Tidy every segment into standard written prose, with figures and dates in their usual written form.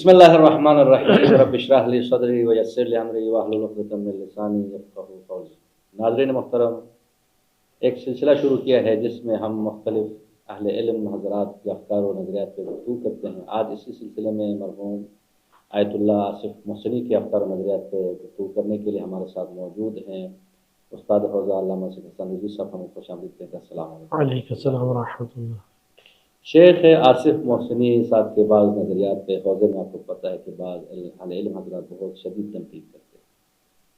بسم اللہ الرحمن الرحیم رب اشرح لی صدری ویسر لی امری واحلل عقدۃ من لسانی یفقہوا قولی۔ ناظرین محترم، ایک سلسلہ شروع کیا ہے جس میں ہم مختلف اہل علم حضرات کے افکار و نظریات پہ گفتگو کرتے ہیں۔ آج اسی سلسلے میں مرحوم آیت اللہ آصف محسنی کے افکار و نظریات پہ گفتگو کرنے کے لیے ہمارے ساتھ موجود ہیں استاد حوزہ علامہ سید حسن رضوی صاحب۔ ہم خوش آمدید کہتے ہیں۔ السلام علیکم۔ علیکم السلام ورحمۃ اللہ۔ شیخ آصف محسنی صاحب کے بعض نظریات پہ حوزے میں آپ کو پتہ ہے کہ بعض اہل علم حضرات بہت شدید تنقید کرتے ہیں،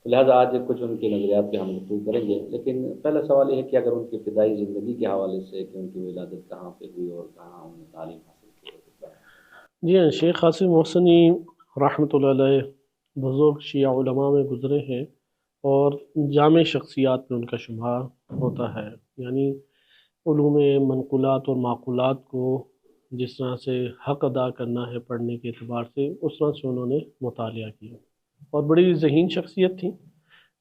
تو لہٰذا آج کچھ ان کے نظریات پہ ہم گفتگو کریں گے۔ لیکن پہلا سوال یہ ہے کہ اگر ان کی ابتدائی زندگی کے حوالے سے کہ ان کی ولادت کہاں پہ ہوئی اور کہاں انہوں نے تعلیم حاصل کی۔ جی ہاں، شیخ آصف محسنی رحمۃ اللہ علیہ بزرگ شیعہ علماء میں گزرے ہیں اور جامع شخصیات میں ان کا شمار ہوتا ہے، یعنی علوم منقولات اور معقولات کو جس طرح سے حق ادا کرنا ہے پڑھنے کے اعتبار سے، اس طرح سے انہوں نے مطالعہ کیا اور بڑی ذہین شخصیت تھی۔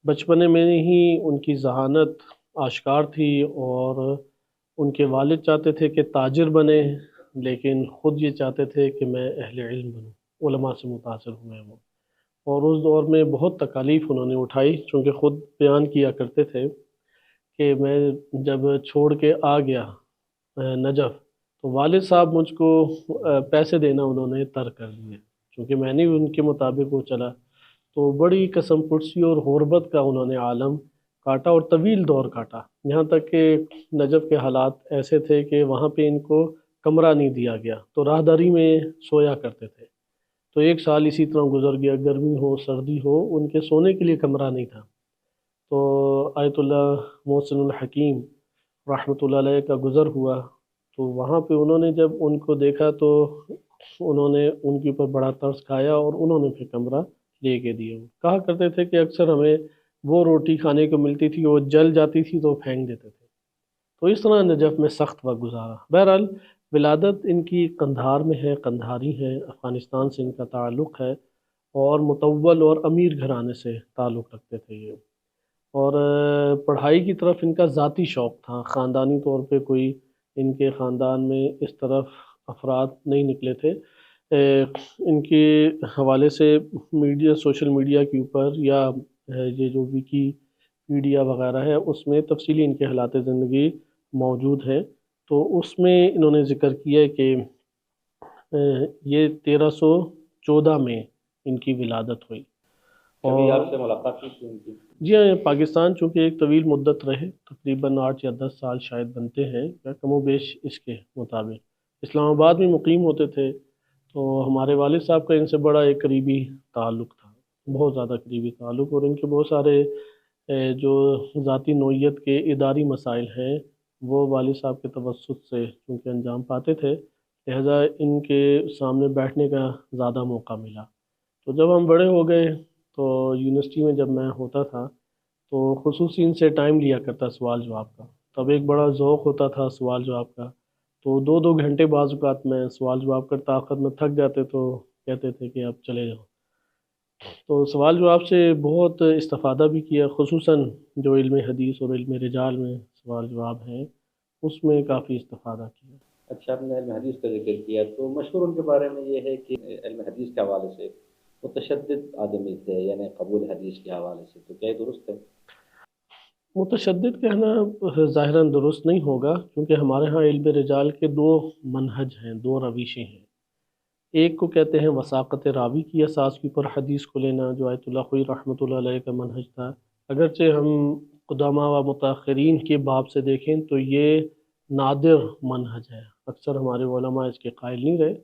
بچپنے میں ہی ان کی ذہانت آشکار تھی اور ان کے والد چاہتے تھے کہ تاجر بنے، لیکن خود یہ چاہتے تھے کہ میں اہل علم بنوں، علماء سے متاثر ہوئے وہ، اور اس دور میں بہت تکالیف انہوں نے اٹھائی، چونکہ خود بیان کیا کرتے تھے کہ میں جب چھوڑ کے آ گیا نجف تو والد صاحب مجھ کو پیسے دینا انہوں نے ترک کر دیے، چونکہ میں نے ان کے مطابق وہ چلا، تو بڑی قسم پرسی اور غربت کا انہوں نے عالم کاٹا اور طویل دور کاٹا، یہاں تک کہ نجف کے حالات ایسے تھے کہ وہاں پہ ان کو کمرہ نہیں دیا گیا تو راہداری میں سویا کرتے تھے۔ تو ایک سال اسی طرح گزر گیا، گرمی ہو سردی ہو ان کے سونے کے لیے کمرہ نہیں تھا۔ تو آیت اللہ محسن الحکیم رحمۃ اللہ علیہ کا گزر ہوا، تو وہاں پہ انہوں نے جب ان کو دیکھا تو انہوں نے ان کے اوپر بڑا ترس کھایا اور انہوں نے پھر کمرہ لے کے دیا۔ کہا کرتے تھے کہ اکثر ہمیں وہ روٹی کھانے کو ملتی تھی وہ جل جاتی تھی تو پھینک دیتے تھے۔ تو اس طرح نجف میں سخت وقت گزارا۔ بہرحال ولادت ان کی قندھار میں ہے، قندھاری ہے، افغانستان سے ان کا تعلق ہے اور مطول اور امیر گھرانے سے تعلق رکھتے تھے یہ، اور پڑھائی کی طرف ان کا ذاتی شوق تھا، خاندانی طور پہ کوئی ان کے خاندان میں اس طرف افراد نہیں نکلے تھے۔ ان کے حوالے سے میڈیا، سوشل میڈیا کے اوپر یا یہ جو وکی پیڈیا وغیرہ ہے اس میں تفصیلی ان کے حالات زندگی موجود ہے، تو اس میں انہوں نے ذکر کیا ہے کہ یہ 1314 میں ان کی ولادت ہوئی۔ کبھی آپ سے ملاقات کی تھی ان کی؟ جی ہاں، پاکستان چونکہ ایک طویل مدت رہے، تقریباً 8 یا 10 سال شاید بنتے ہیں یا کم و بیش اس کے مطابق، اسلام آباد میں مقیم ہوتے تھے، تو ہمارے والد صاحب کا ان سے بڑا ایک قریبی تعلق تھا، بہت زیادہ قریبی تعلق، اور ان کے بہت سارے جو ذاتی نوعیت کے اداری مسائل ہیں وہ والد صاحب کے توسط سے چونکہ انجام پاتے تھے، لہذا ان کے سامنے بیٹھنے کا زیادہ موقع ملا۔ تو جب ہم بڑے ہو گئے تو یونیورسٹی میں جب میں ہوتا تھا تو خصوصی ان سے ٹائم لیا کرتا سوال جواب کا، تب ایک بڑا ذوق ہوتا تھا سوال جواب کا، تو 2 گھنٹے بعض اوقات میں سوال جواب کرتا، آخر میں تھک جاتے تو کہتے تھے کہ اب چلے جاؤ۔ تو سوال جواب سے بہت استفادہ بھی کیا، خصوصاً جو علم حدیث اور علم رجال میں سوال جواب ہیں اس میں کافی استفادہ کیا۔ اچھا، آپ نے علم حدیث کا ذکر کیا تو مشہور ان کے بارے میں یہ ہے کہ علم حدیث کے حوالے سے متشدد آدمی تھے، یعنی قبول حدیث کے حوالے سے، تو کیا یہ درست ہے؟ متشدد کہنا ظاہراً درست نہیں ہوگا، کیونکہ ہمارے ہاں علم رجال کے 2 منہج ہیں، 2 روشیں ہیں۔ ایک کو کہتے ہیں وثاقت راوی کی اساس کے اوپر حدیث کو لینا، جو آیت اللہ خوئی رحمۃ اللہ علیہ کا منہج تھا، اگرچہ ہم قدامہ و متاخرین کے باب سے دیکھیں تو یہ نادر منہج ہے، اکثر ہمارے علماء اس کے قائل نہیں رہے،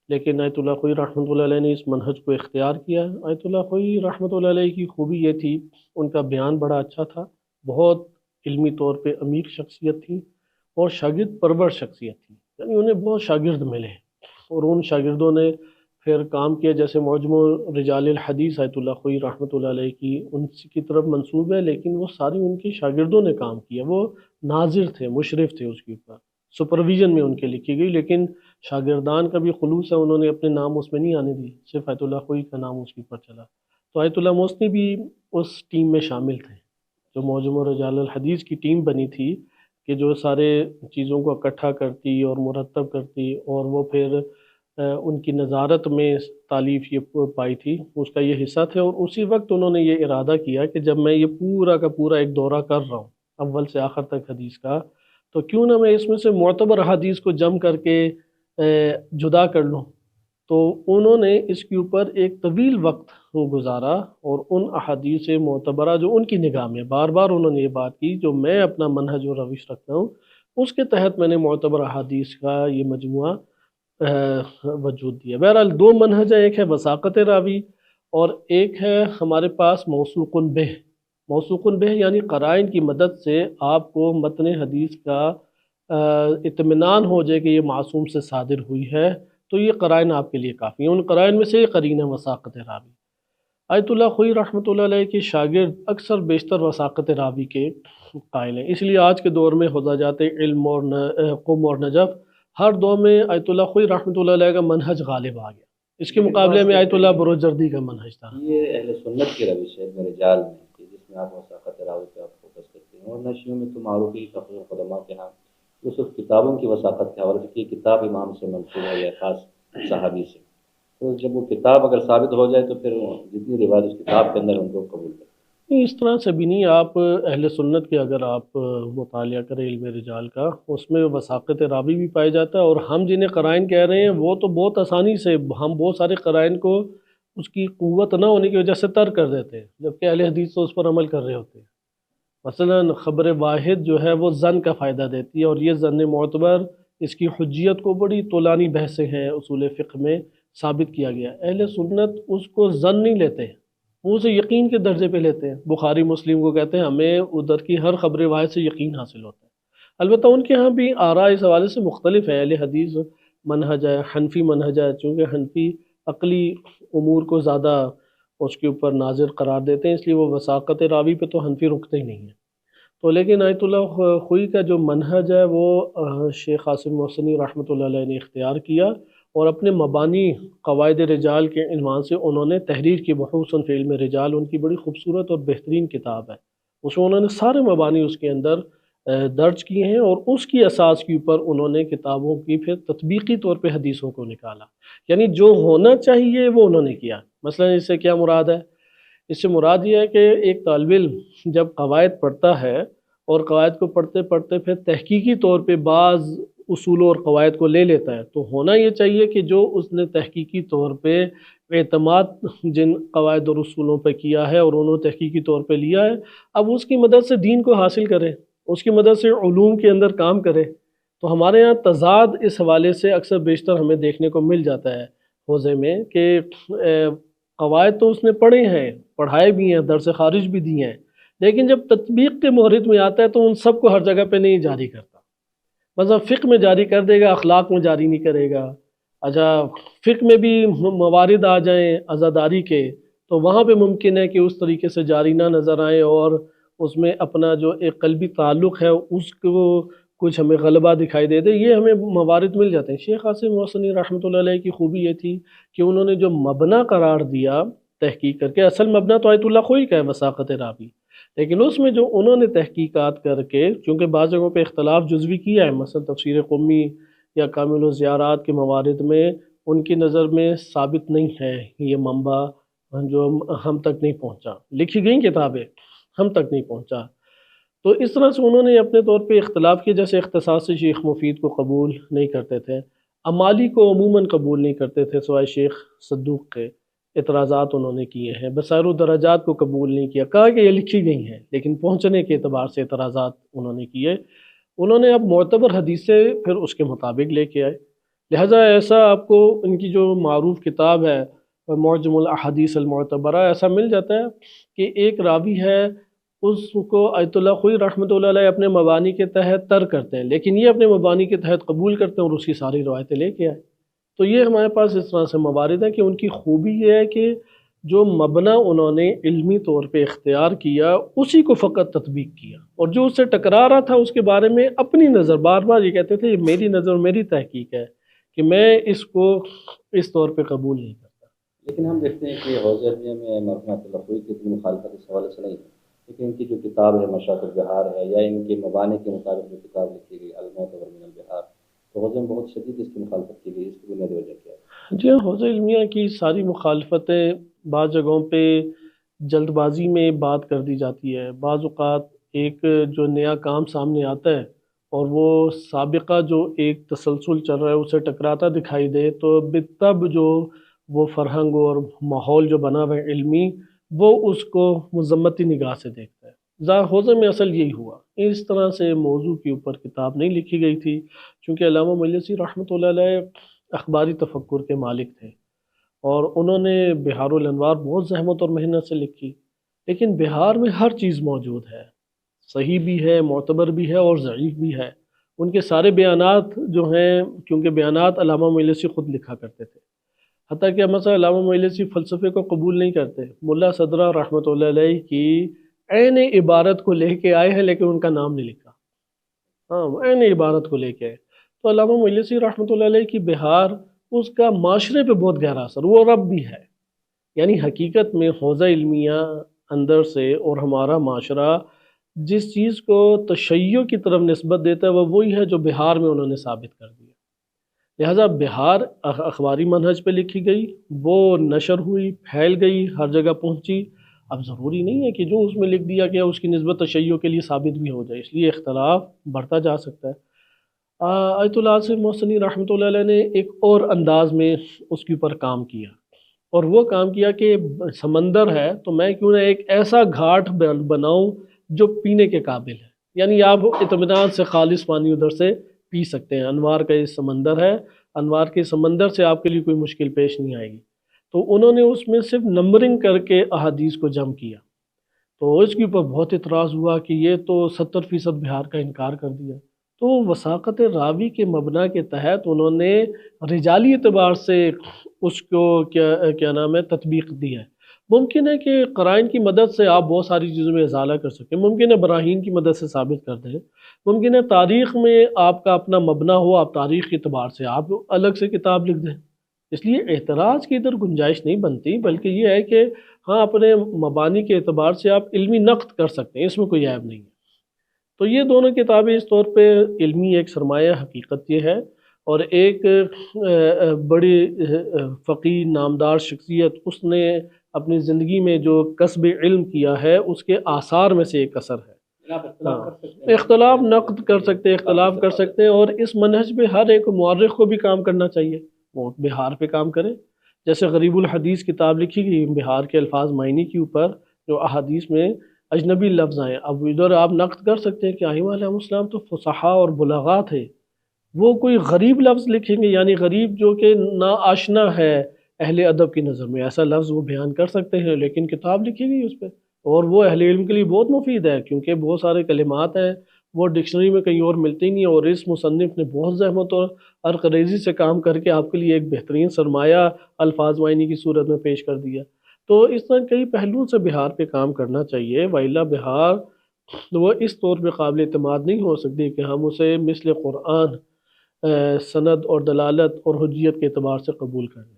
لیکن آیت اللہ خوئی رحمۃ اللہ علیہ نے اس منہج کو اختیار کیا۔ آیت اللہ خوئی رحمۃ اللہ علیہ کی خوبی یہ تھی، ان کا بیان بڑا اچھا تھا، بہت علمی طور پہ امیر شخصیت تھی اور شاگرد پرور شخصیت تھی، یعنی انہیں بہت شاگرد ملے اور ان شاگردوں نے پھر کام کیا، جیسے معجم رجال الحدیث آیت اللہ خوئی رحمۃ اللہ علیہ کی ان کی طرف منسوب ہے، لیکن وہ ساری ان کے شاگردوں نے کام کیا، وہ ناظر تھے، مشرف تھے، اس کے اوپر سپرویژن میں ان کے لکھی گئی، لیکن شاگردان کا بھی خلوص ہے، انہوں نے اپنے نام اس میں نہیں آنے دی، صرف آیت اللہ خوئی کا نام اس کے اوپر چلا۔ تو آیت اللہ محسنی بھی اس ٹیم میں شامل تھے، جو معجم رجال الحدیث کی ٹیم بنی تھی کہ جو سارے چیزوں کو اکٹھا کرتی اور مرتب کرتی، اور وہ پھر ان کی نظارت میں تالیف یہ پائی تھی، اس کا یہ حصہ تھے، اور اسی وقت انہوں نے یہ ارادہ کیا کہ جب میں یہ پورا کا پورا ایک دورہ کر رہا ہوں اول سے آخر تک حدیث کا، تو کیوں نہ میں اس میں سے معتبر حدیث کو جم کر کے جدا کر لوں۔ تو انہوں نے اس کے اوپر ایک طویل وقت گزارا، اور ان احادیث معتبرہ جو ان کی نگاہ میں بار بار انہوں نے یہ بات کی جو میں اپنا منہج و روش رکھتا ہوں، اس کے تحت میں نے معتبر احادیث کا یہ مجموعہ وجود دیا۔ بہرحال دو منہج ہے، ایک ہے وثاقت راوی اور ایک ہے ہمارے پاس موثوق بہ۔ موثوق بہ یعنی قرائن کی مدد سے آپ کو متن حدیث کا اطمینان ہو جائے کہ یہ معصوم سے صادر ہوئی ہے، تو یہ قرائن آپ کے لیے کافی ہیں۔ ان قرائن میں سے ایک قرین ہے وثاقت راوی۔ آیت اللہ خوئی رحمۃ اللہ علیہ کے شاگرد اکثر بیشتر وثاقت راوی کے قائل ہیں، اس لیے آج کے دور میں حجاجات علم اور قم اور نجف ہر دور میں آیت اللہ خوئی رحمۃ اللہ علیہ کا منہج غالب آ گیا۔ اس کے مقابلے میں آیت اللہ بروجردی کا منہج تھا۔ یہ اہل سنت کی روش ہے ابن رجال میں، کہ جس میں آپ وثاقت راوی پہ آپ فوکس کرتے ہیں، اور نشیوں میں تو معروف ہی تفسیر قدماء کے ہاں وہ صرف کتابوں کی وثاقت کے حوالے سے کہ کتاب امام سے منسوب ہے یا خاص صحابی سے، تو جب وہ کتاب اگر ثابت ہو جائے تو پھر جتنی روایت اس کتاب کے اندر ان کو قبول کریں۔ نہیں، اس طرح سے بھی نہیں۔ آپ اہل سنت کے اگر آپ مطالعہ کریں علم رجال کا، اس میں وثاقت راوی بھی پایا جاتا ہے، اور ہم جنہیں قرائن کہہ رہے ہیں وہ تو بہت آسانی سے ہم بہت سارے قرائن کو اس کی قوت نہ ہونے کی وجہ سے ترک کر دیتے ہیں، جبکہ اہل حدیث تو اس پر عمل کر رہے ہوتے ہیں۔ مثلا خبر واحد جو ہے وہ ظن کا فائدہ دیتی ہے، اور یہ ظن معتبر، اس کی حجیت کو بڑی طولانی بحثیں ہیں اصول فقہ میں ثابت کیا گیا۔ اہل سنت اس کو ظن نہیں لیتے ہیں، وہ اسے یقین کے درجے پہ لیتے ہیں۔ بخاری مسلم کو کہتے ہیں ہمیں ادھر کی ہر خبر واحد سے یقین حاصل ہوتا ہے۔ البتہ ان کے ہاں بھی آراء اس حوالے سے مختلف ہے۔ اہل حدیث منہج ہے، حنفی منہج ہے، چونکہ حنفی عقلی امور کو زیادہ اس کے اوپر ناظر قرار دیتے ہیں، اس لیے وہ وثاقت راوی پہ تو حنفی رکتے ہی نہیں ہیں۔ تو لیکن آیت اللہ خوئی کا جو منہج ہے وہ شیخ قاسم محسنی رحمۃ اللہ علیہ نے اختیار کیا، اور اپنے مبانی قواعد رجال کے عنوان سے انہوں نے تحریر کی بحوث فی علم رجال، ان کی بڑی خوبصورت اور بہترین کتاب ہے، اس میں انہوں نے سارے مبانی اس کے اندر درج کیے ہیں، اور اس کی اساس کے اوپر انہوں نے کتابوں کی پھر تطبیقی طور پہ حدیثوں کو نکالا، یعنی جو ہونا چاہیے وہ انہوں نے کیا۔ مثلا اس سے کیا مراد ہے؟ اس سے مراد یہ ہے کہ ایک طالب علم جب قواعد پڑھتا ہے اور قواعد کو پڑھتے پڑھتے پھر تحقیقی طور پہ بعض اصولوں اور قواعد کو لے لیتا ہے، تو ہونا یہ چاہیے کہ جو اس نے تحقیقی طور پہ اعتماد جن قواعد اور اصولوں پہ کیا ہے اور انہوں نے تحقیقی طور پہ لیا ہے، اب اس کی مدد سے دین کو حاصل کرے، اس کی مدد سے علوم کے اندر کام کرے۔ تو ہمارے ہاں تضاد اس حوالے سے اکثر بیشتر ہمیں دیکھنے کو مل جاتا ہے حوزے میں، کہ قواعد تو اس نے پڑھے ہیں، پڑھائے بھی ہیں، درس خارج بھی دی ہیں، لیکن جب تطبیق کے مورد میں آتا ہے تو ان سب کو ہر جگہ پہ نہیں جاری کرتا۔ مثلا فقہ میں جاری کر دے گا، اخلاق میں جاری نہیں کرے گا۔ اچھا، فقہ میں بھی موارد آ جائیں عزاداری کے، تو وہاں پہ ممکن ہے کہ اس طریقے سے جاری نہ نظر آئیں، اور اس میں اپنا جو ایک قلبی تعلق ہے اس کو کچھ ہمیں غلبہ دکھائی دے دے، یہ ہمیں موارد مل جاتے ہیں۔ شیخ قاسم محسنی رحمۃ اللہ علیہ کی خوبی یہ تھی کہ انہوں نے جو مبنا قرار دیا تحقیق کر کے، اصل مبنا تو آیت اللہ خوئی کا ہے وثاقت راوی، لیکن اس میں جو انہوں نے تحقیقات کر کے، چونکہ بعض جگہوں پہ اختلاف جزوی کیا ہے، مثلا تفسیر قمی یا کامل الزیارات کے موارد میں ان کی نظر میں ثابت نہیں ہے یہ منبع، جو ہم تک نہیں پہنچا، لکھی گئی کتابیں ہم تک نہیں پہنچا۔ تو اس طرح سے انہوں نے اپنے طور پہ اختلاف کیا، جیسے اختصاص شیخ مفید کو قبول نہیں کرتے تھے، امالی کو عموماً قبول نہیں کرتے تھے سوائے شیخ صدوق کے، اعتراضات انہوں نے کیے ہیں، بصائر الدرجات کو قبول نہیں کیا، کہا کہ یہ لکھی گئی ہیں، لیکن پہنچنے کے اعتبار سے اعتراضات انہوں نے کیے۔ انہوں نے اب معتبر حدیثیں پھر اس کے مطابق لے کے آئے، لہٰذا ایسا آپ کو ان کی جو معروف کتاب ہے معجم الاحادیث المعتبرہ، ایسا مل جاتا ہے کہ ایک راوی ہے، اس کو آیت اللہ خوئی رحمۃ اللہ علیہ اپنے مبانی کے تحت ترک کرتے ہیں، لیکن یہ اپنے مبانی کے تحت قبول کرتے ہیں اور اس کی ساری روایتیں لے کے آئے۔ تو یہ ہمارے پاس اس طرح سے موارد ہیں کہ ان کی خوبی یہ ہے کہ جو مبنا انہوں نے علمی طور پہ اختیار کیا اسی کو فقط تطبیق کیا، اور جو اس سے ٹکرا رہا تھا اس کے بارے میں اپنی نظر بار بار یہ کہتے تھے یہ میری نظر اور میری تحقیق ہے کہ میں اس کو اس طور پہ قبول نہیں کرتا۔ لیکن ہم دیکھتے ہیں کہ حوزہ علمیہ میں مرحوم آیت اللہ خوئی کی اتنی مخالفت اس حوالے سے نہیں ہے، لیکن ان کی جو کتاب ہے مشاط البحار ہے، یا ان کے مبانی کے مطابق جو کتاب لکھی گئی المعتبر من البحار، تو حوزے میں بہت شدید اس کی مخالفت کی گئی، اس کی بنیادی وجہ کیا ہے؟ جی ہاں، حوزہ علمیہ کی ساری مخالفتیں بعض جگہوں پہ جلد بازی میں بات کر دی جاتی ہے۔ بعض اوقات ایک جو نیا کام سامنے آتا ہے اور وہ سابقہ جو ایک تسلسل چل رہا ہے اسے ٹکراتا دکھائی دے تو بالطبع جو وہ فرہنگ اور ماحول جو بنا ہوا ہے علمی، وہ اس کو مذمتی نگاہ سے دیکھتا ہے۔ حوزے میں اصل یہی ہوا، اس طرح سے موضوع کے اوپر کتاب نہیں لکھی گئی تھی، چونکہ علامہ مجلسی رحمۃ اللہ علیہ اخباری تفکر کے مالک تھے اور انہوں نے بہار الانوار بہت زحمت اور محنت سے لکھی، لیکن بہار میں ہر چیز موجود ہے، صحیح بھی ہے، معتبر بھی ہے اور ضعیف بھی ہے۔ ان کے سارے بیانات جو ہیں، کیونکہ بیانات علامہ مجلسی خود لکھا کرتے تھے، حتیٰ کہ مثلا علامہ مجلسی فلسفے کو قبول نہیں کرتے، ملا صدرہ رحمۃ اللہ علیہ کی عین عبارت کو لے کے آئے ہیں لیکن ان کا نام نہیں لکھا، ہاں عین عبارت کو لے کے آئے۔ تو علامہ مجلسی رحمۃ اللہ علیہ کی بہار، اس کا معاشرے پہ بہت گہرا اثر، وہ رب بھی ہے، یعنی حقیقت میں حوزہ علمیہ اندر سے اور ہمارا معاشرہ جس چیز کو تشیع کی طرف نسبت دیتا ہے وہ وہی ہے جو بہار میں انہوں نے ثابت کر دیا۔ لہٰذا بہار اخباری منہج پہ لکھی گئی، وہ نشر ہوئی، پھیل گئی، ہر جگہ پہنچی۔ اب ضروری نہیں ہے کہ جو اس میں لکھ دیا گیا اس کی نسبت تشیع کے لیے ثابت بھی ہو جائے، اس لیے اختلاف بڑھتا جا سکتا ہے۔ آیت اللہ سے محسنی رحمۃ اللہ علیہ نے ایک اور انداز میں اس کے اوپر کام کیا، اور وہ کام کیا کہ سمندر ہے تو میں کیوں نہ ایک ایسا گھاٹ بناؤں جو پینے کے قابل ہے، یعنی آپ اطمینان سے خالص پانی ادھر سے پی سکتے ہیں۔ انوار کا یہ سمندر ہے، انوار کے سمندر سے آپ کے لیے کوئی مشکل پیش نہیں آئے گی۔ تو انہوں نے اس میں صرف نمبرنگ کر کے احادیث کو جمع کیا، تو اس کے اوپر بہت اعتراض ہوا کہ یہ تو 70% بہار کا انکار کر دیا۔ تو وثاقت راوی کے مبنی کے تحت انہوں نے رجالی اعتبار سے اس کو کیا نام ہے تطبیق دی ہے۔ ممکن ہے کہ قرائن کی مدد سے آپ بہت ساری چیزوں میں ازالہ کر سکیں، ممکن ہے براہین کی مدد سے ثابت کر دیں، ممکن ہے تاریخ میں آپ کا اپنا مبنی ہو، آپ تاریخ کے اعتبار سے آپ الگ سے کتاب لکھ دیں۔ اس لیے اعتراض کی ادھر گنجائش نہیں بنتی، بلکہ یہ ہے کہ ہاں اپنے مبانی کے اعتبار سے آپ علمی نقد کر سکتے ہیں، اس میں کوئی عیب نہیں ہے۔ تو یہ دونوں کتابیں اس طور پہ علمی ایک سرمایہ حقیقت یہ ہے، اور ایک بڑی فقیہ نامدار شخصیت اس نے اپنی زندگی میں جو کسب علم کیا ہے اس کے آثار میں سے ایک اثر ہے۔ اختلاف نقد کر سکتے ہیں، اختلاف کر سکتے ہیں، اور اس منہج پہ ہر ایک مورخ کو بھی کام کرنا چاہیے، وہ بہار پہ کام کرے۔ جیسے غریب الحدیث کتاب لکھی گئی بہار کے الفاظ معنی کے اوپر، جو احادیث میں اجنبی لفظ آئے، اب ادھر آپ نقد کر سکتے ہیں کہ ائمہ علیہ السلام تو فصحاء اور بلغاء تھے، وہ کوئی غریب لفظ لکھیں گے، یعنی غریب جو کہ نا آشنا ہے اہل ادب کی نظر میں، ایسا لفظ وہ بیان کر سکتے ہیں، لیکن کتاب لکھی گئی اس پہ، اور وہ اہل علم کے لیے بہت مفید ہے، کیونکہ بہت سارے کلمات ہیں وہ ڈکشنری میں کہیں اور ملتے ہی نہیں، اور اس مصنف نے بہت زحمت اور عرقریزی سے کام کر کے آپ کے لیے ایک بہترین سرمایہ الفاظ معنی کی صورت میں پیش کر دیا۔ تو اس طرح کئی پہلوؤں سے بہار پہ کام کرنا چاہیے، وإلا بہار وہ اس طور پہ قابل اعتماد نہیں ہو سکتی کہ ہم اسے مثل قرآن سند اور دلالت اور حجیت کے اعتبار سے قبول کر لیں۔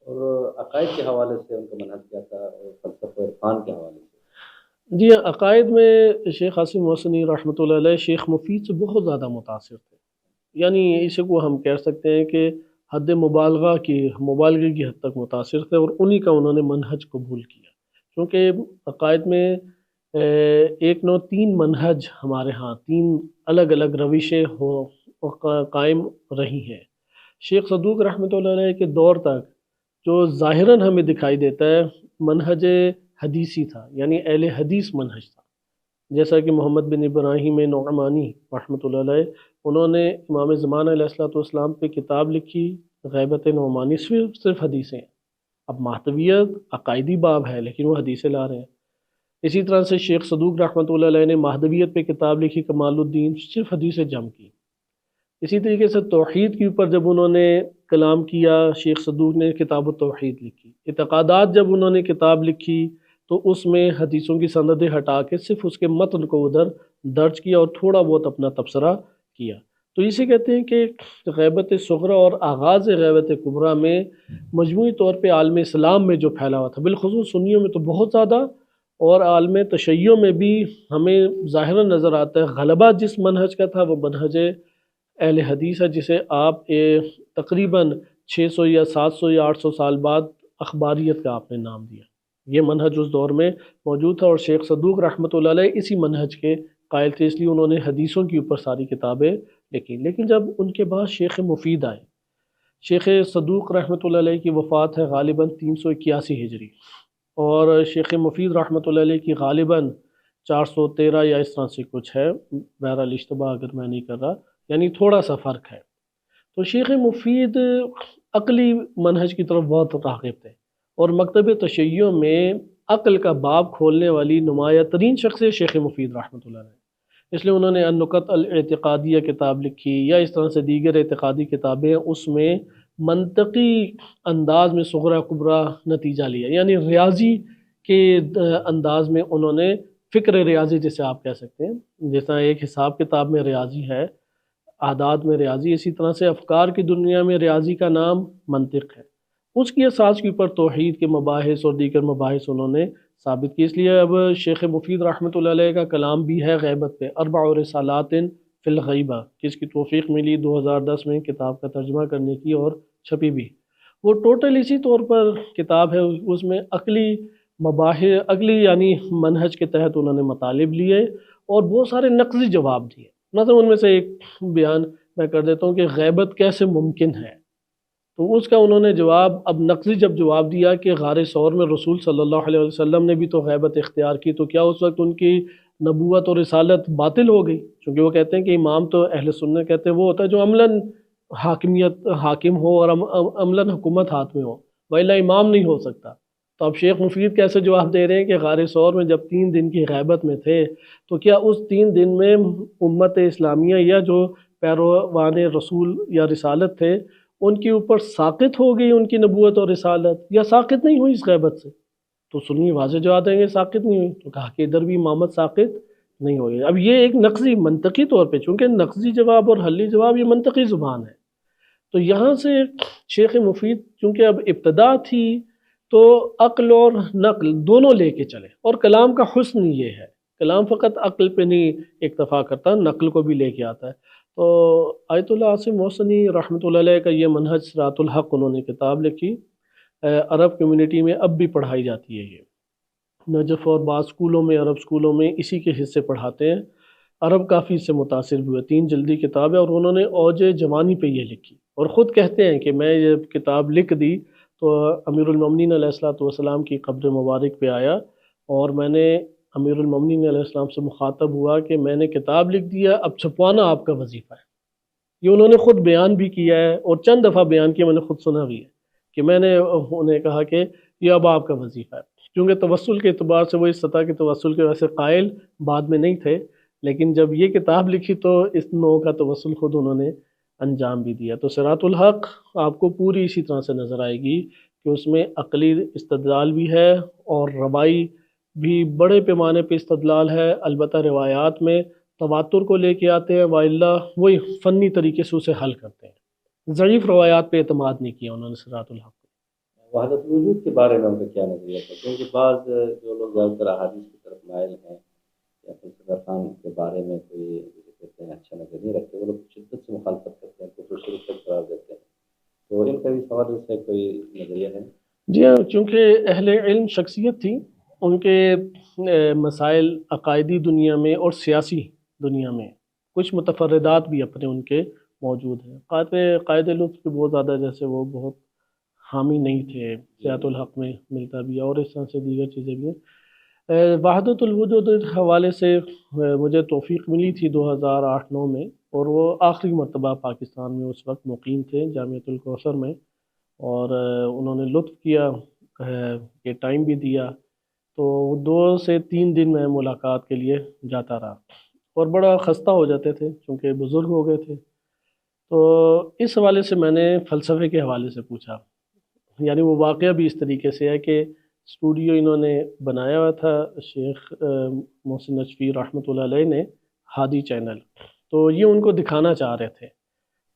اور عقائد کے حوالے سے ان کا منہج کیا تھا، اور فلسفہ عرفان کے حوالے سے؟ جی عقائد میں شیخ عاصم محسنی رحمۃ اللہ علیہ شیخ مفید سے بہت زیادہ متاثر تھے، یعنی اسے کو ہم کہہ سکتے ہیں کہ حد مبالغہ کی حد تک متاثر تھے، اور انہی کا انہوں نے منہج قبول کیا، کیونکہ عقائد میں ایک نو تین منہج ہمارے ہاں، تین الگ الگ روشیں قائم رہی ہیں۔ شیخ صدوق رحمۃ اللہ علیہ کے دور تک جو ظاہراً ہمیں دکھائی دیتا ہے منہج حدیثی تھا، یعنی اہل حدیث منہج تھا، جیسا کہ محمد بن ابراہیم نعمانی رحمۃ اللہ علیہ، انہوں نے امام زمان علیہ السلام پہ کتاب لکھی غیبت نعمانی، صرف حدیثیں ہیں۔ اب مہتویت عقائدی باب ہے لیکن وہ حدیثیں لا رہے ہیں۔ اسی طرح سے شیخ صدوق رحمۃ اللہ علیہ نے مہدویت پہ کتاب لکھی کمال الدین، صرف حدیثیں جمع کی۔ اسی طریقے سے توحید کے اوپر جب انہوں نے کلام کیا، شیخ صدوق نے کتاب التوحید لکھی۔ اعتقادات جب انہوں نے کتاب لکھی تو اس میں حدیثوں کی سندیں ہٹا کے صرف اس کے متن کو ادھر درج کیا اور تھوڑا بہت اپنا تبصرہ کیا۔ تو اسے کہتے ہیں کہ غیبت صغریٰ اور آغاز غیبت کبریٰ میں مجموعی طور پہ عالم اسلام میں جو پھیلا ہوا تھا، بالخصوص سنیوں میں تو بہت زیادہ، اور عالم تشیع میں بھی ہمیں ظاہراً نظر آتا ہے غلبہ جس منہج کا تھا وہ منہج اہل حدیث ہے، جسے آپ تقریباً 600 یا 700 یا 800 سال بعد اخباریت کا آپ نے نام دیا۔ یہ منہج اس دور میں موجود تھا، اور شیخ صدوق رحمۃ اللہ علیہ اسی منہج کے قائل تھے، اس لیے انہوں نے حدیثوں کے اوپر ساری کتابیں لکھی۔ لیکن جب ان کے بعد شیخ مفید آئے، شیخ صدوق رحمۃ اللہ علیہ کی وفات ہے غالباً 381 ہجری، اور شیخ مفید رحمۃ اللہ علیہ کی غالباً 413 یا اس طرح سے کچھ ہے، بہرحال اشتباہ اگر میں نہیں کر رہا، یعنی تھوڑا سا فرق ہے۔ تو شیخ مفید عقلی منہج کی طرف بہت راغب تھے، اور مکتب تشیع میں عقل کا باب کھولنے والی نمایاں ترین شخصیت شیخ مفید رحمۃ اللہ علیہ، اس لیے انہوں نے النکت الاعتقادیہ کتاب لکھی، یا اس طرح سے دیگر اعتقادی کتابیں، اس میں منطقی انداز میں صغرا کبرا نتیجہ لیا، یعنی ریاضی کے انداز میں انہوں نے فکر ریاضی جسے آپ کہہ سکتے ہیں، جس طرح ایک حساب کتاب میں ریاضی ہے، اعداد میں ریاضی، اسی طرح سے افکار کی دنیا میں ریاضی کا نام منطق ہے۔ اس کی اساس کے اوپر توحید کے مباحث اور دیگر مباحث انہوں نے ثابت کی، اس لیے اب شیخ مفید رحمۃ اللہ علیہ کا کلام بھی ہے غیبت پہ، 4 رسالات فی الغیبہ، جس کی توفیق ملی 2010 میں کتاب کا ترجمہ کرنے کی، اور چھپی بھی۔ وہ ٹوٹل اسی طور پر کتاب ہے، اس میں عقلی مباحث، عقلی یعنی منہج کے تحت انہوں نے مطالب لیے اور بہت سارے نقضی جواب دیے۔ مثلا ان میں سے ایک بیان میں کر دیتا ہوں کہ غیبت کیسے ممکن ہے، تو اس کا انہوں نے جواب، اب نقضی جب جواب دیا کہ غار ثور میں رسول صلی اللہ علیہ وسلم نے بھی تو غیبت اختیار کی، تو کیا اس وقت ان کی نبوت اور رسالت باطل ہو گئی؟ چونکہ وہ کہتے ہیں کہ امام تو اہل سنت کہتے ہیں وہ ہوتا ہے جو عملاً حاکم ہو اور عملاً حکومت ہاتھ میں ہو، وإلا امام نہیں ہو سکتا۔ تو اب شیخ مفید کیسے جواب دے رہے ہیں کہ غار ثور میں جب 3 دن کی غیبت میں تھے، تو کیا اس 3 دن میں امت اسلامیہ یا جو پیروان رسول یا رسالت تھے ان کے اوپر ساقط ہو گئی ان کی نبوت اور رسالت، یا ساقط نہیں ہوئی اس غیبت سے؟ تو سنی واضح جواب دیں گے ساقط نہیں ہوئی، تو کہا کہ ادھر بھی امامت ساقط نہیں ہوئی۔ اب یہ ایک نقضی منطقی طور پہ، چونکہ نقضی جواب اور حلی جواب یہ منطقی زبان ہے، تو یہاں سے شیخ مفید چونکہ اب ابتدا تھی تو عقل اور نقل دونوں لے کے چلے، اور کلام کا حسن یہ ہے، کلام فقط عقل پہ نہیں اکتفا کرتا، نقل کو بھی لے کے آتا ہے۔ تو آیت اللہ عاصم محسنی رحمۃ اللہ علیہ کا یہ منہج صراط الحق انہوں نے کتاب لکھی، عرب کمیونٹی میں اب بھی پڑھائی جاتی ہے، یہ نجف اور بعض اسکولوں میں، عرب اسکولوں میں اسی کے حصے پڑھاتے ہیں۔ عرب کافی اس سے متاثر بھی ہوئے، 3 جلدی کتاب ہے، اور انہوں نے اوج جوانی پہ یہ لکھی، اور خود کہتے ہیں کہ میں یہ کتاب لکھ دی تو امیر المومنین علیہ السلام کی قبر مبارک پہ آیا، اور میں نے امیر المومنین علیہ السلام سے مخاطب ہوا کہ میں نے کتاب لکھ دیا، اب چھپوانا آپ کا وظیفہ ہے۔ یہ انہوں نے خود بیان بھی کیا ہے، اور چند دفعہ بیان کیا، میں نے خود سنا بھی ہے کہ میں نے انہیں کہا کہ یہ اب آپ کا وظیفہ ہے، کیونکہ توسل کے اعتبار سے وہ اس سطح کے توسل کے ویسے قائل بعد میں نہیں تھے، لیکن جب یہ کتاب لکھی تو اس نوع کا توسل خود انہوں نے انجام بھی دیا۔ تو صراط الحق آپ کو پوری اسی طرح سے نظر آئے گی کہ اس میں عقلی استدلال بھی ہے، اور روائی بھی بڑے پیمانے پہ استدلال ہے، البتہ روایات میں تواتر کو لے کے آتے ہیں، وإلا وہی فنی طریقے سے اسے حل کرتے ہیں، ضعیف روایات پہ اعتماد نہیں کیا انہوں نے صراط الحق۔ وحدت الوجود کے بارے میں ان کا کیا نظریہ تھا؟ کیونکہ بعض جو لوگ زیادہ تر احادیث کی طرف مائل ہیں یا فلسفہ خان کے بارے میں کوئی کہتے ہیں اچھا نظر نہیں رکھتے، وہ لوگ شدت سے مخالفت کرتے ہیں، کفر شرک تک قرار دیتے ہیں، تو ان کا بھی سوال سے کوئی نظریہ ہے؟ جی ہاں، چونکہ اہل علم شخصیت تھی، ان کے مسائل عقائدی دنیا میں اور سیاسی دنیا میں کچھ متفردات بھی اپنے ان کے موجود ہیں۔ قائد لطف کے بہت زیادہ جیسے وہ بہت حامی نہیں تھے، صراط الحق میں ملتا بھی ہے، اور اس طرح سے دیگر چیزیں بھی ہیں۔ وحدت الوجود کے حوالے سے مجھے توفیق ملی تھی 2008-9 میں، اور وہ آخری مرتبہ پاکستان میں اس وقت مقیم تھے جامعۃ الکوثر میں، اور انہوں نے لطف کیا کہ ٹائم بھی دیا، تو 2 سے 3 دن میں ملاقات کے لیے جاتا رہا، اور بڑا خستہ ہو جاتے تھے چونکہ بزرگ ہو گئے تھے۔ تو اس حوالے سے میں نے فلسفے کے حوالے سے پوچھا، یعنی وہ واقعہ بھی اس طریقے سے ہے کہ اسٹوڈیو انہوں نے بنایا ہوا تھا شیخ محسن نجفی رحمۃ اللہ علیہ نے، ہادی چینل، تو یہ ان کو دکھانا چاہ رہے تھے،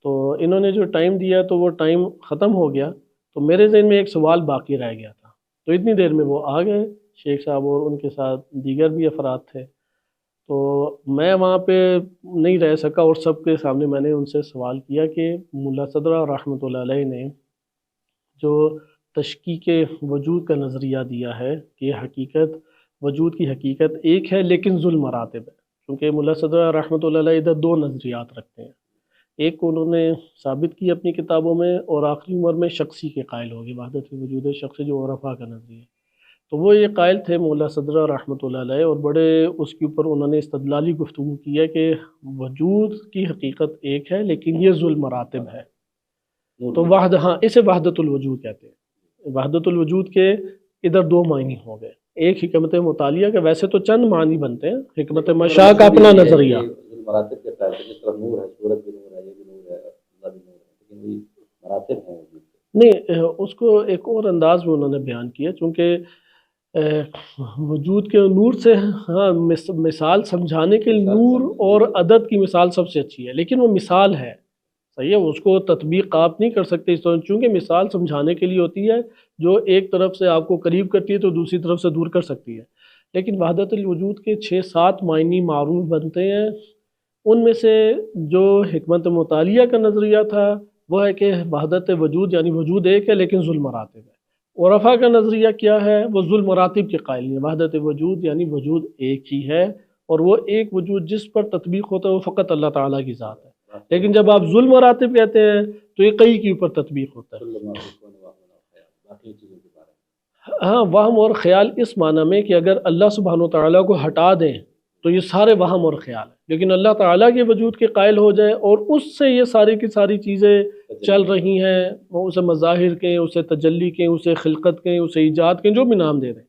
تو انہوں نے جو ٹائم دیا تو وہ ٹائم ختم ہو گیا، تو میرے ذہن میں ایک سوال باقی رہ گیا تھا، تو اتنی دیر میں وہ آ گئے شیخ صاحب، اور ان کے ساتھ دیگر بھی افراد تھے، تو میں وہاں پہ نہیں رہ سکا، اور سب کے سامنے میں نے ان سے سوال کیا کہ ملا صدرہ رحمۃ اللہ علیہ نے جو تشکیک وجود کا نظریہ دیا ہے کہ حقیقت وجود کی حقیقت ایک ہے لیکن ذو المراتب ہے، کیونکہ ملا صدر رحمۃ اللہ علیہ ادھر دو نظریات رکھتے ہیں، ایک کو انہوں نے ثابت کی اپنی کتابوں میں، اور آخری عمر میں شخصی کے قائل ہو گئے، وحدت وجود شخصی جو عرفا کا نظریہ ہے، تو وہ یہ قائل تھے مولا صدرہ رحمۃ اللہ علیہ، اور بڑے اس کے اوپر انہوں نے استدلالی گفتگو کی ہے کہ وجود کی حقیقت ایک ہے لیکن یہ ذو المراتب ہے، تو اسے وحدت الوجود کہتے ہیں۔ وحدت الوجود کے ادھر دو معنی ہو گئے، ایک حکمت مطالعہ کے ویسے تو چند معنی بنتے ہیں، حکمت مشاء کا اپنا نظریہ، مراتب کے قائل جس طرح نور ہے، سورج بھی نور ہے، یہ بھی نور ہے، اللہ بھی نور ہے، لیکن وہی مراتب ہیں وجود کے۔ نہیں اس کو ایک اور انداز میں انہوں نے بیان کیا، چونکہ وجود کے نور سے ہاں مثال سمجھانے کے لیے نور اور عدد کی مثال سب سے اچھی ہے، لیکن وہ مثال ہے، صحیح ہے، اس کو تطبیق آپ نہیں کر سکتے اس طرح، چونکہ مثال سمجھانے کے لیے ہوتی ہے، جو ایک طرف سے آپ کو قریب کرتی ہے تو دوسری طرف سے دور کر سکتی ہے، لیکن وحدت الوجود کے 6-7 معنی معروف بنتے ہیں، ان میں سے جو حکمت مطالعہ کا نظریہ تھا وہ ہے کہ وحدت وجود یعنی وجود ایک ہے لیکن ذو المراتب ہے، عرفا کا نظریہ کیا ہے، وہ ذو المراتب کے قائل ہیں، وحدت وجود یعنی وجود ایک ہی ہے، اور وہ ایک وجود جس پر تطبیق ہوتا ہے وہ فقط اللہ تعالیٰ کی ذات ہے، لیکن جب آپ ذو المراتب کہتے ہیں تو یہ کئی کے اوپر تطبیق ہوتا ہے۔ ہاں، وہم اور خیال اس معنی میں کہ اگر اللہ سبحانہ و تعالیٰ کو ہٹا دیں تو یہ سارے وہم اور خیال ہیں، لیکن اللہ تعالیٰ کے وجود کے قائل ہو جائے اور اس سے یہ ساری کی ساری چیزیں چل رہی ہیں، وہ اسے مظاہر کہیں، اسے تجلی کہیں، اسے خلقت کہیں، اسے ایجاد کہیں، جو بھی نام دے دیں،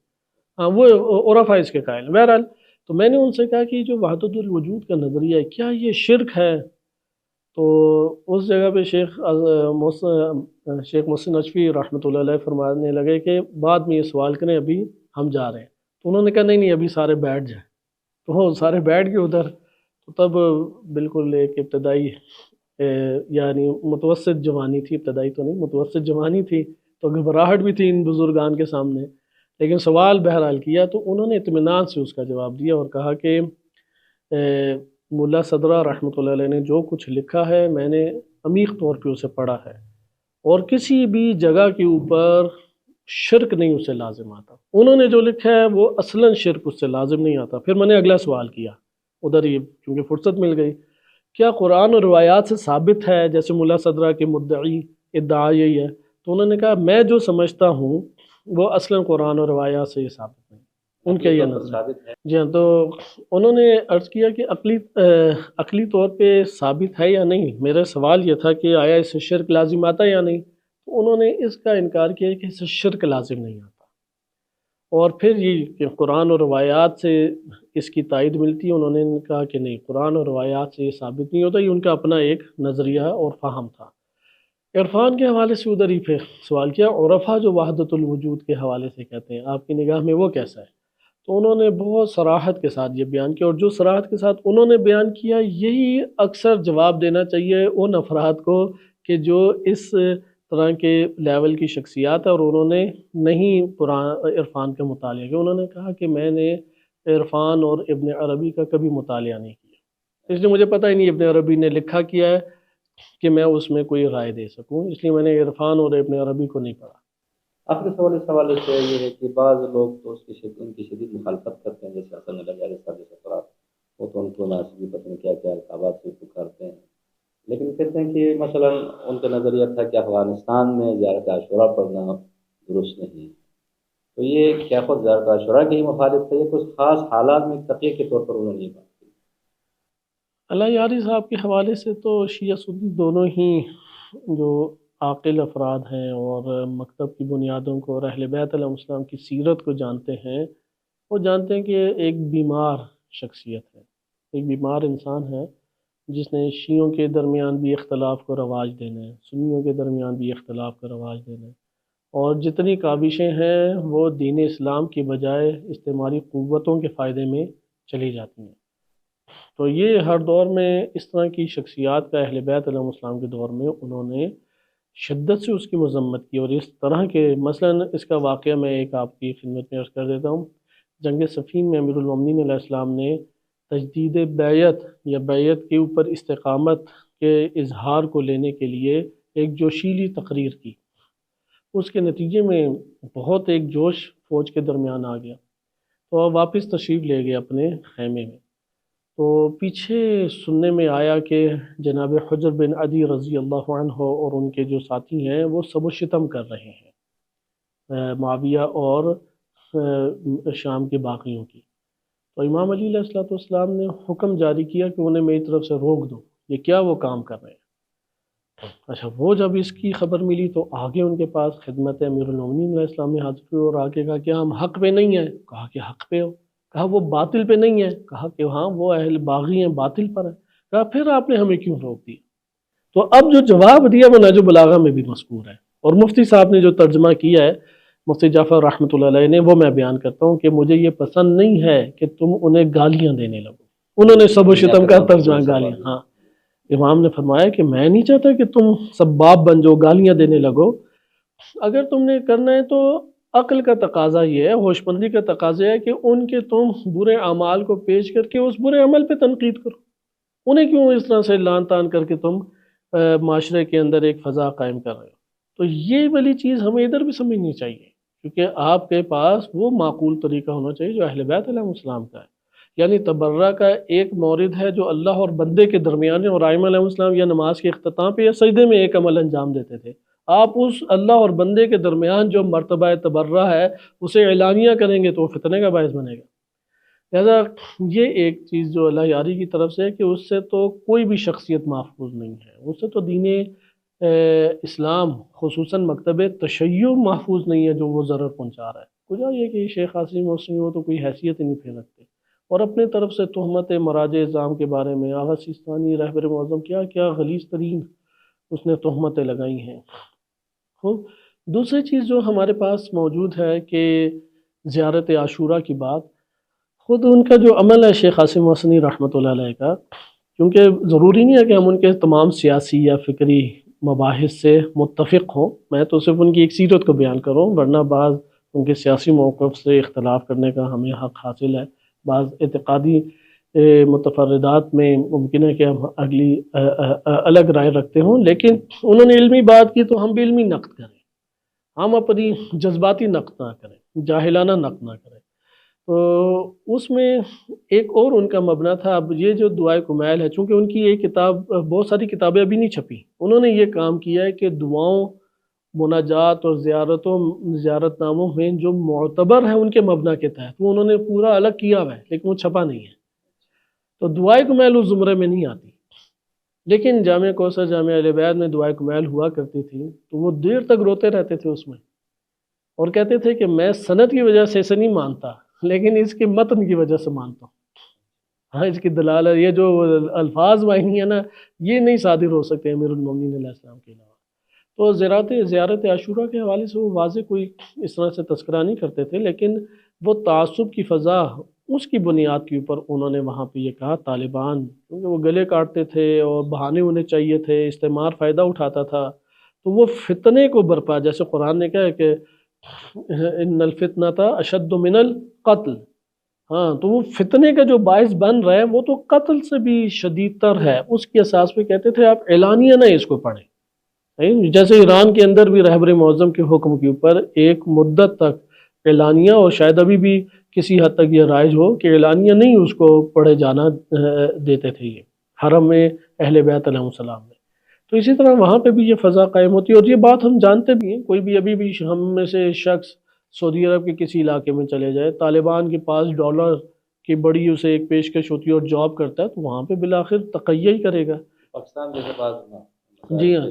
ہاں وہ عرفا اس کے قائل ہیں۔ بہرحال تو میں نے ان سے کہا کہ جو وحدت الوجود کا نظریہ ہے کیا یہ شرک ہے؟ تو اس جگہ پہ شیخ محسن نجفی رحمۃ اللہ علیہ فرمانے لگے کہ بعد میں یہ سوال کریں، ابھی ہم جا رہے ہیں، تو انہوں نے کہا نہیں ابھی سارے بیٹھ جائیں، تو وہ سارے بیٹھ گئے ادھر، تو تب بالکل ایک ابتدائی یعنی متوسط جوانی تھی، ابتدائی تو نہیں متوسط جوانی تھی، تو گھبراہٹ بھی تھی ان بزرگان کے سامنے، لیکن سوال بہرحال کیا تو انہوں نے اطمینان سے اس کا جواب دیا اور کہا کہ ملا صدرہ رحمۃ اللہ علیہ نے جو کچھ لکھا ہے میں نے عمیق طور پہ اسے پڑھا ہے، اور کسی بھی جگہ کے اوپر شرک نہیں اسے لازم آتا، انہوں نے جو لکھا ہے وہ اصلاً شرک اس سے لازم نہیں آتا۔ پھر میں نے اگلا سوال کیا ادھر ہی کیونکہ فرصت مل گئی، کیا قرآن اور روایات سے ثابت ہے، جیسے ملا صدرہ کے مدعی ادعا یہی ہے، تو انہوں نے کہا میں جو سمجھتا ہوں وہ اصلاً قرآن اور روایات سے یہ ثابت نہیں، ان کے یہ نظر ہے۔ جی ہاں، تو انہوں نے عرض کیا کہ عقلی طور پہ ثابت ہے یا نہیں، میرا سوال یہ تھا کہ آیا اس سے شرک لازم آتا ہے یا نہیں، تو انہوں نے اس کا انکار کیا کہ اس سے شرک لازم نہیں آتا، اور پھر یہ کہ قرآن اور روایات سے اس کی تائید ملتی ہے، انہوں نے کہا کہ نہیں قرآن اور روایات سے یہ ثابت نہیں ہوتا، یہ ان کا اپنا ایک نظریہ اور فہم تھا۔ عرفان کے حوالے سے ادھر ہی پھر سوال کیا، عرفا جو وحدت الوجود کے حوالے سے کہتے ہیں آپ کی نگاہ میں وہ کیسا ہے؟ تو انہوں نے بہت صراحت کے ساتھ یہ بیان کیا، اور جو صراحت کے ساتھ انہوں نے بیان کیا یہی اکثر جواب دینا چاہیے ان افراد کو کہ جو اس طرح کے لیول کی شخصیات ہے اور انہوں نے نہیں عرفان کا مطالعہ کیا۔ انہوں نے کہا کہ میں نے عرفان اور ابن عربی کا کبھی مطالعہ نہیں کیا، اس لیے مجھے پتہ ہی نہیں ابن عربی نے لکھا کیا ہے کہ میں اس میں کوئی رائے دے سکوں، اس لیے میں نے عرفان اور ابن عربی کو نہیں پڑھا۔ آخری سوال اس حوالے سے یہ ہے کہ بعض لوگ تو ان کی شدید مخالفت کرتے ہیں، جیسے حسن الجاری صاحب جیسے افراد، وہ تو ان کو ناسبی پتہ نہیں کیا کیا القابات سے پکارتے ہیں، لیکن کہتے ہیں کہ مثلا ان کا نظریہ تھا کہ افغانستان میں زیارت عاشورہ پڑھنا درست نہیں، تو یہ کیا خود زیارت عاشورہ کی ہی مخالف ہے یا کچھ خاص حالات میں تقیہ کے طور پر انہوں نے یہ بات کی؟ اللہ یاری صاحب کے حوالے سے تو شیعہ سنی دونوں ہی جو عاقل افراد ہیں اور مکتب کی بنیادوں کو اور اہل بیت علیہ السلام کی سیرت کو جانتے ہیں، وہ جانتے ہیں کہ ایک بیمار شخصیت ہے، ایک بیمار انسان ہے جس نے شیعوں کے درمیان بھی اختلاف کو رواج دینا ہے، سنیوں کے درمیان بھی اختلاف کو رواج دینا ہے، اور جتنی کاوشیں ہیں وہ دین اسلام کی بجائے استعماری قوتوں کے فائدے میں چلی جاتی ہیں۔ تو یہ ہر دور میں اس طرح کی شخصیات کا اہل بیت علیہ السلام کے دور میں انہوں نے شدت سے اس کی مذمت کی، اور اس طرح کے مثلا اس کا واقعہ میں ایک آپ کی خدمت میں عرض کر دیتا ہوں۔ جنگ صفین میں امیر المومنین علیہ السلام نے تجدید بیعت یا بیعت کے اوپر استقامت کے اظہار کو لینے کے لیے ایک جوشیلی تقریر کی، اس کے نتیجے میں بہت ایک جوش فوج کے درمیان آ گیا، تو اب واپس تشریف لے گئے اپنے خیمے میں۔ تو پیچھے سننے میں آیا کہ جناب حجر بن عدی رضی اللہ عنہ اور ان کے جو ساتھی ہیں وہ سب و شتم کر رہے ہیں معاویہ اور شام کے باغیوں کی۔ تو امام علی علیہ السلام نے حکم جاری کیا کہ انہیں میری طرف سے روک دو، یہ کیا وہ کام کر رہے ہیں۔ اچھا، وہ جب اس کی خبر ملی تو آگے ان کے پاس خدمت امیر المومنین علیہ السلام میں حاضر ہوئے اور آگے کہا کہ ہم حق پہ نہیں ہیں، کہا کہ حق پہ ہو، کہا وہ باطل پہ نہیں ہے، کہا کہ ہاں وہ اہل باغی ہیں، باطل پر ہے، کہا پھر آپ نے ہمیں کیوں روک دیا۔ تو اب جو جواب دیا وہ نہج البلاغہ میں بھی مذکور ہے، اور مفتی صاحب نے جو ترجمہ کیا ہے مفتی جعفر رحمۃ اللہ علیہ نے، وہ میں بیان کرتا ہوں کہ مجھے یہ پسند نہیں ہے کہ تم انہیں گالیاں دینے لگو۔ انہوں نے سب و شتم کا ترجمہ گالیاں، ہاں امام نے فرمایا کہ میں نہیں چاہتا کہ تم سباب بن جاؤ، گالیاں دینے لگو۔ اگر تم نے کرنا ہے تو عقل کا تقاضا یہ ہے، ہوش مندی کا تقاضا ہے کہ ان کے تم برے اعمال کو پیش کر کے اس برے عمل پہ تنقید کرو، انہیں کیوں اس طرح سے لان تان کر کے تم معاشرے کے اندر ایک فضا قائم کر رہے ہو۔ تو یہ والی چیز ہمیں ادھر بھی سمجھنی چاہیے، کیونکہ آپ کے پاس وہ معقول طریقہ ہونا چاہیے جو اہل بیت علیہ السلام کا ہے۔ یعنی تبرہ کا ایک مورد ہے جو اللہ اور بندے کے درمیان ہے، اور ائمہ علیہ السلام یا نماز کے اختتام پہ یا سجدے میں ایک عمل انجام دیتے تھے۔ آپ اس اللہ اور بندے کے درمیان جو مرتبہ تبرہ ہے اسے اعلانیہ کریں گے تو وہ فتنے کا باعث بنے گا۔ لہذا یہ ایک چیز جو اللہ یاری کی طرف سے ہے کہ اس سے تو کوئی بھی شخصیت محفوظ نہیں ہے، اس سے تو دین اسلام خصوصاً مکتب تشیع محفوظ نہیں ہے جو وہ ضرر پہنچا رہا ہے۔ کجا یہ کہ شیخ قاسم محسنی وہ تو کوئی حیثیت ہی نہیں پھیر رکھتے، اور اپنے طرف سے تہمت مراجع اعظام کے بارے میں آغا سیستانی رہبر معظم کیا کیا غلیظ ترین اس نے تہمتیں لگائی ہیں۔ خوب، دوسری چیز جو ہمارے پاس موجود ہے کہ زیارت عاشورہ کی بات، خود ان کا جو عمل ہے شیخ قاسم محسنی رحمۃ اللہ علیہ کا، کیونکہ ضروری نہیں ہے کہ ہم ان کے تمام سیاسی یا فکری مباحث سے متفق ہوں، میں تو صرف ان کی ایک سیرت کو بیان کروں، ورنہ بعض ان کے سیاسی موقف سے اختلاف کرنے کا ہمیں حق حاصل ہے، بعض اعتقادی متفردات میں ممکن ہے کہ ہم اگلی الگ رائے رکھتے ہوں، لیکن انہوں نے علمی بات کی تو ہم بھی علمی نقد کریں، ہم اپنی جذباتی نقد نہ کریں، جاہلانہ نقد نہ کریں۔ تو اس میں ایک اور ان کا مبنی تھا، اب یہ جو دعائے کمیل ہے، چونکہ ان کی یہ کتاب، بہت ساری کتابیں ابھی نہیں چھپی، انہوں نے یہ کام کیا ہے کہ دعاؤں، مناجات اور زیارت ناموں میں جو معتبر ہیں ان کے مبنی کے تحت وہ انہوں نے پورا الگ کیا ہوا ہے، لیکن وہ چھپا نہیں ہے۔ تو دعائے کمیل اس زمرے میں نہیں آتی، لیکن جامع کوثر جامع اہل بیت میں دعائے کمیل ہوا کرتی تھی، تو وہ دیر تک روتے رہتے تھے اس میں، اور کہتے تھے کہ میں سند کی وجہ سے اسے نہیں مانتا، لیکن اس کے متن کی وجہ سے مانتا ہوں۔ ہاں، اس کی دلالت، یہ جو الفاظ معنی ہے نا، یہ نہیں صادر ہو سکتے امیر المومنین علیہ السلام کے علاوہ۔ تو زیارت عاشورہ کے حوالے سے وہ واضح کوئی اس طرح سے تذکرہ نہیں کرتے تھے، لیکن وہ تعصب کی فضا، اس کی بنیاد کے اوپر انہوں نے وہاں پہ یہ کہا طالبان، کیونکہ وہ گلے کاٹتے تھے اور بہانے انہیں چاہیے تھے، استعمار فائدہ اٹھاتا تھا، تو وہ فتنے کو برپا، جیسے قرآن نے کہا ہے کہ ان الفتنۃ اشد من القتل، ہاں، تو وہ فتنے کا جو باعث بن رہا ہے وہ تو قتل سے بھی شدید تر ہے، اس کی اساس پہ کہتے تھے آپ اعلانیہ نہ اس کو پڑھیں۔ جیسے ایران کے اندر بھی رہبر معظم کے حکم کے اوپر ایک مدت تک اعلانیہ، اور شاید ابھی بھی کسی حد تک یہ رائج ہو کہ اعلانیہ نہیں اس کو پڑھے جانا دیتے تھے یہ حرم میں اہل بیت علیہ السلام میں۔ تو اسی طرح وہاں پہ بھی یہ فضا قائم ہوتی ہے، اور یہ بات ہم جانتے بھی ہیں، کوئی بھی ابھی بھی ہم میں سے شخص سعودی عرب کے کسی علاقے میں چلے جائے، طالبان کے پاس ڈالر کی بڑی اسے ایک پیشکش ہوتی ہے اور جاب کرتا ہے، تو وہاں پہ بالآخر تقیہ ہی کرے گا۔ پاکستان جیسے بات، جی ہاں،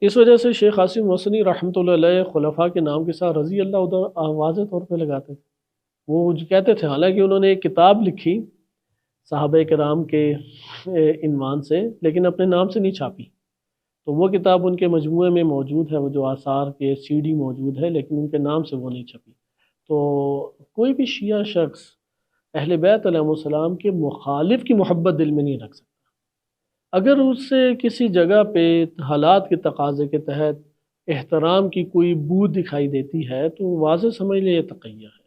اس وجہ سے شیخ قاسم محسنی رحمۃ اللہ علیہ خلفاء کے نام کے ساتھ رضی اللہ ادھر واضح طور پہ لگاتے تھے۔ وہ کہتے تھے، حالانکہ انہوں نے ایک کتاب لکھی صحابہ کرام کے عنوان سے، لیکن اپنے نام سے نہیں چھاپی، تو وہ کتاب ان کے مجموعے میں موجود ہے، وہ جو آثار کے سی ڈی موجود ہے، لیکن ان کے نام سے وہ نہیں چھپی۔ تو کوئی بھی شیعہ شخص اہل بیت علیہ السلام کے مخالف کی محبت دل میں نہیں رکھ سکتا، اگر اس سے کسی جگہ پہ حالات کے تقاضے کے تحت احترام کی کوئی بو دکھائی دیتی ہے تو واضح سمجھ لیں یہ تقیہ ہے۔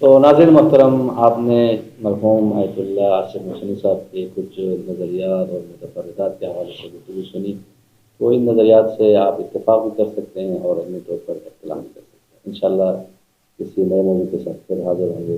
تو ناظرین محترم، آپ نے مرحوم آیت اللہ عاصم محسنی صاحب کے کچھ نظریات اور متفردات کے حوالے سے گفتگو سنی۔ تو ان نظریات سے آپ اتفاق بھی کر سکتے ہیں اور علمی طور پر اختلاف بھی کر سکتے ہیں. انشاءاللہ کسی نئے موضوع کے ساتھ پھر حاضر ہوں گے.